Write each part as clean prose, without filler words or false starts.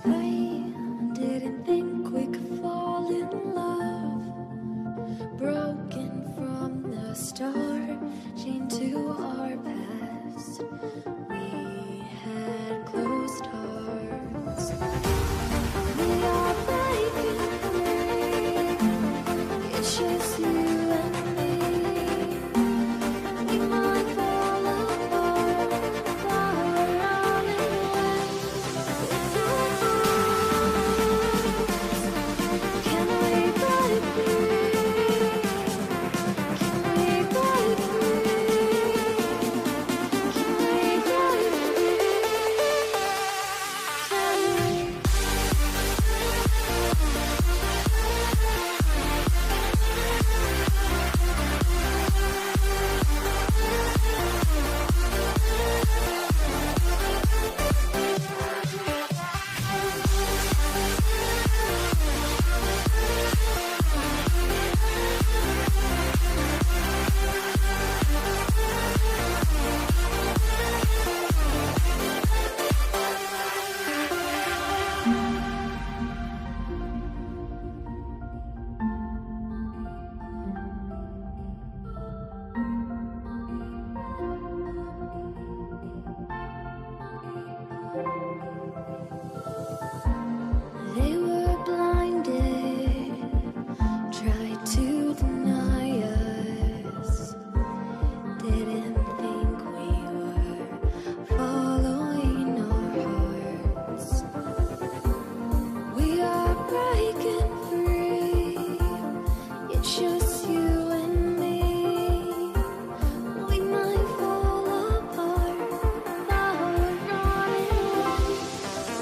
I didn't think we could fall in love. Broken from the start, chained to our past. We had closed hearts. We are breaking free. It's just you and me. We might fall apart, but we're all in one. With your arms, can we break free? Can we break free? Can we break free? Can we? They were blinded, tried to deny us. Didn't think we were following our hearts. We are breaking free. It's just you and me. We might fall apart, but we're running away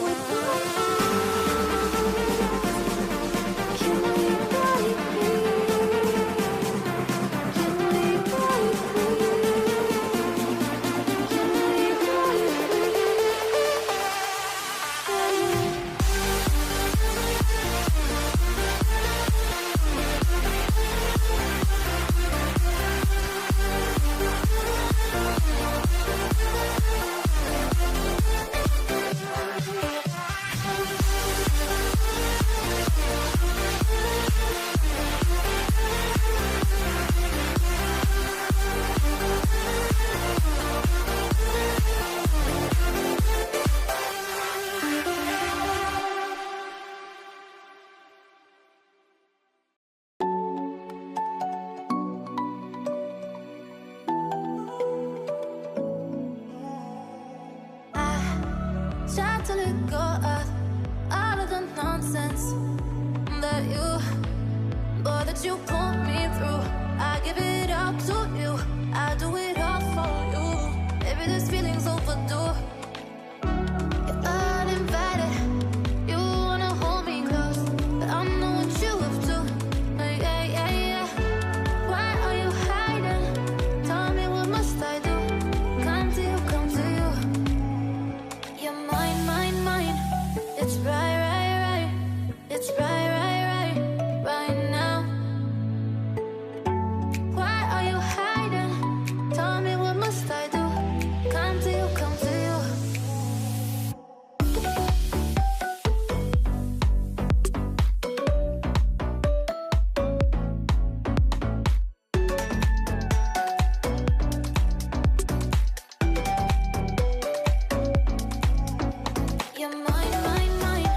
with our can we break free? Can we break free? Can we break tried to let go of all of the nonsense that you put me through. I give it up to you. I do it all for you. Maybe this feeling's overdue. You're uninvited. You wanna hold me close, but I know what you have to. Yeah, yeah, yeah. Why are you hiding? Tell me, what must I do? Come to you, come to you. You're mine, mine, mine. It's right, right, right. It's right, right, right, right now. Why are you hiding? Tell me, what must I do? Come to you, come to you. You're mine, mine, mine.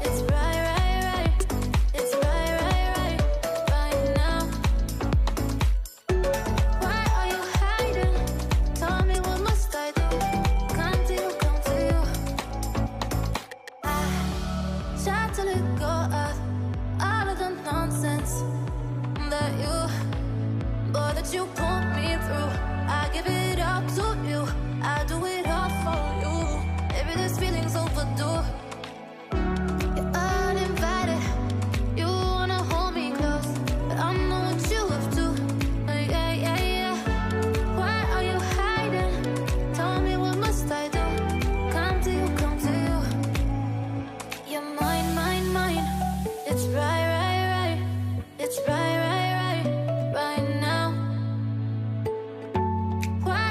It's right, right, right. It's right, right, right, right now. Why are you hiding? Tell me, what must I do? Come to you, come to you. I tried to let go of all of the nonsense that you put me through. I give it up to you. I do it all for you. Maybe this feeling's overdue. You're uninvited. You wanna hold me close, but I know what you have to. Yeah, yeah, yeah. Why are you hiding? Tell me, what must I do? Come to you, come to you. You're mine, mine, mine. It's right, right, right. It's right, right, right, right now. Why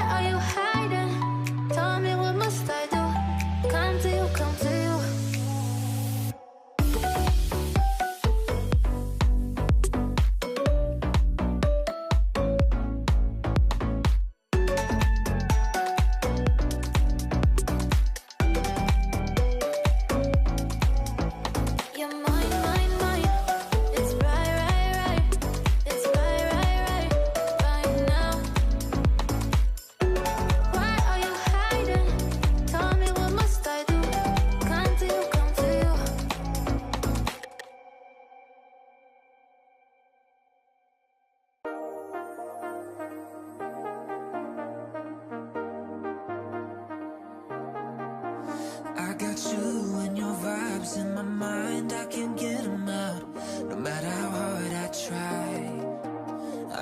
and your vibes in my mind, I can't get them out, no matter how hard I try.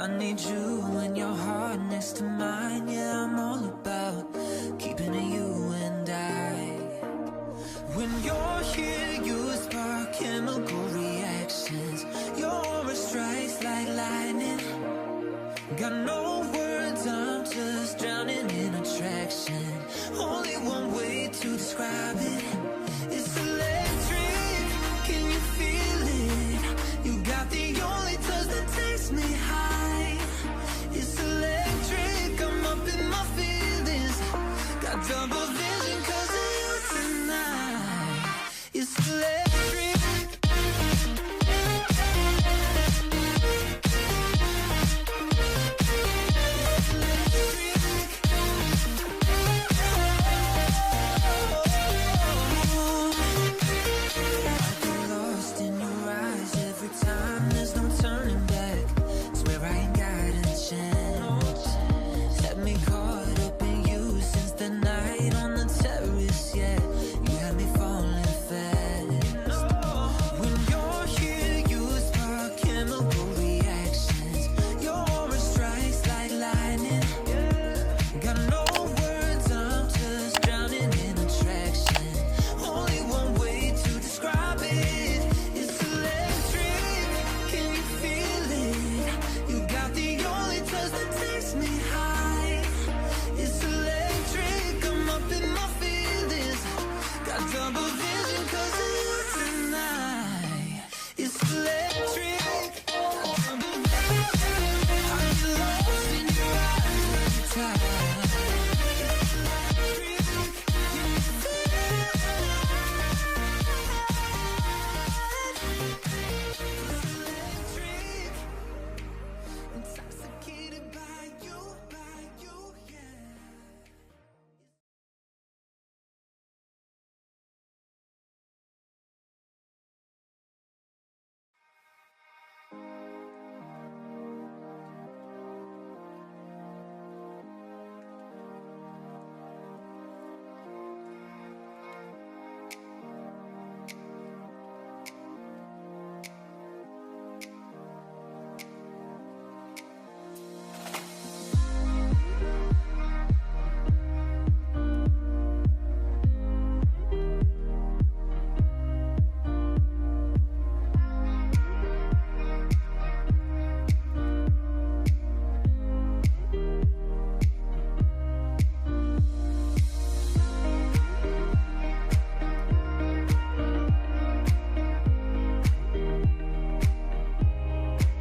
I need you and your heart next to mine. Yeah, I'm all about keeping it you and I. When you're here, you spark chemical reactions. Your aura strikes like lightning. Got no words, I'm just drowning in attraction. Only one way to describe it.